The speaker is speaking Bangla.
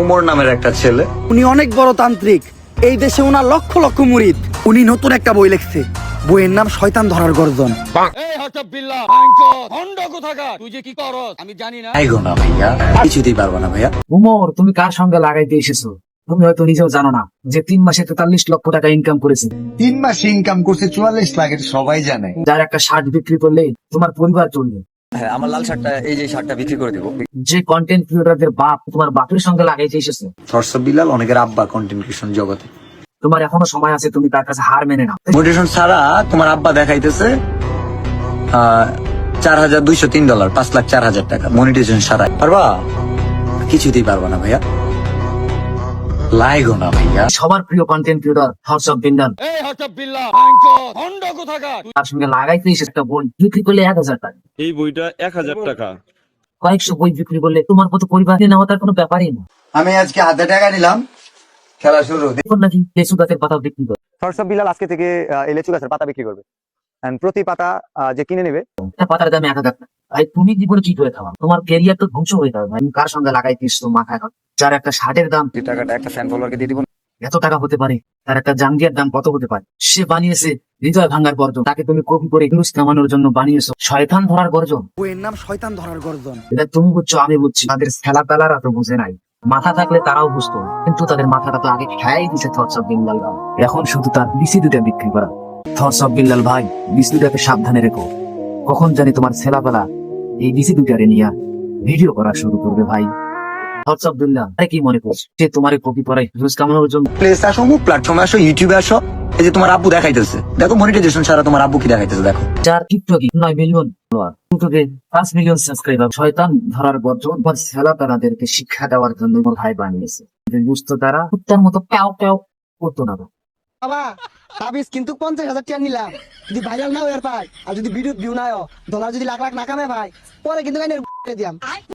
উমর নামের একটা ছেলে। উনি অনেক বড় তান্ত্রিক, এই দেশে ওনার লক্ষ লক্ষ মুরিদ। উনি নতুন একটা বই লিখছে, বইয়ের নাম শয়তান ধরার গর্জন। আইগো না ভাইয়া, কিছুতেই পারবো না ভাইয়া। উমর, তুমি কার সঙ্গে লাগাইতে এসেছো? তুমি হয়তো নিজেও জানো না যে 3 মাসে 43 লক্ষ টাকা ইনকাম করেছে। 3 মাসে ইনকাম করছে 44 লাখ, এটা সবাই জানে। যার একটা শার্ট বিক্রি করলে তোমার পরিবার চলবে। হ্যাঁ, আমার লাল শার্টটা, এই যে শার্টটা বিক্রি করে দেবো। যে কন্টেন্ট ক্রিয়েটরদের বাপ তোমার বাপের সঙ্গে লাগাইতে এসেছে। থটস বিলাল অনেকের আব্বা কন্টেন্ট ক্রিয়েশন জগতে। তোমার এখনো সময় আছে, তুমি তার কাছে হার মেনে নাও। মোটিভেশন ছাড়া তোমার আব্বা দেখাইতেছে $4,203, $5,04,000 টাকা মনিটাইজেশন ছাড়া। পারবা? কিছুতেই পারবা না ভাইয়া, লাইগো না ভাইয়া। সবার প্রিয় কন্টেন্ট ক্রিয়েটর হর্ষ বিন্দান, তার সঙ্গে লাগাইতে এসে একটা বই বিক্রি করলে 1,000 টাকা। এই বইটা 1,000 টাকা। কয়েকশো বই বিক্রি করলে তোমার মতো পরিবার নেওয়া তার কোনো ব্যাপারই না। আমি আজকে 1,000 টাকা নিলাম, খেলা শুরু। এখন নাকি লেচু গাছের পাতা বিক্রি করে। থটস অফ বিলাল আজকে থেকে এই লেচু গাছের পাতা বিক্রি করবে। এন্ড প্রতি পাতা যে কিনে নেবে, একটা পাতার দাম 1,000 টাকা। ভাই তুমি জীবনে কি করে খাওয়া? তোমার ক্যারিয়ার তো ধ্বংস হয়ে যাবে ভাই। তুমি কার সঙ্গে লাগাইতে এসছো মাথায় হাত? যার একটা শার্টের দাম যে টাকাটা একটা ফ্যান ফলোয়ারকে দিয়ে দিব। এত টাকা হতে পারে, তার একটা জাঙ্গিয়ার দাম কত হতে পারে? সে বানিয়েছে হৃদয় ভাঙার গর্জন, তাকে তুমি কপি করে ভিউজ কামানোর জন্য বানিয়েছো শয়তান ধরার গর্জন। বইয়ের নাম শয়তান ধরার গর্জন। এটা তুমি বুঝছো, আমি বুঝছি। তাদের খেলা পেলারা তো বুঝে নাই। মাথা থাকলে তারাও বুঝতো, কিন্তু তাদের মাথাটা তো আগে খেয়াই দিছে থটস অফ বিল্লাল ভাই। এখন শুধু তার বিসি দুটা বিক্রি করা। থটস অফ বিল্লাল ভাই, বিসি দুটাকে সাবধানে রেখো। কখন জানি তোমার ছেলাবেলা এই বিসি দুটারে নিয়ে ভিডিও করা শুরু করবে ভাই। থটস অফ বিল্লাল আরে কি মনে করছো সে তোমারে কপি করে ভিউজ কামানোর জন্য? প্লেস আসো, প্ল্যাটফর্মে আসো, ইউটিউবে আসো। এই যে তোমার আব্বু দেখাইতেছে, দেখো মনিটাইজেশন ছাড়া তোমার আব্বু কি দেখাইতেছে দেখো। যার টিকটকে 9 মিলিয়ন ফলোয়ার, ইউটিউবে 5 মিলিয়ন সাবস্ক্রাইবার। শয়তান ধরার গর্জন তোমার ছেলাপেলাদেরকে শিক্ষা দেওয়ার জন্য মোর ভাই বানিয়েছে। বুঝতো তারা কুত্তার মতো প্যাও প্যাও করতো না। বাবা তাবিজ কিন্তু 50,000 টাকা নিলাম, যদি ভাইরাল না হয়ে পাই আর যদি ভিডিও ভিউ না হয়, ডলার যদি লাখ লাখ না কামে ভাই, পরে কিন্তু দিয়াম।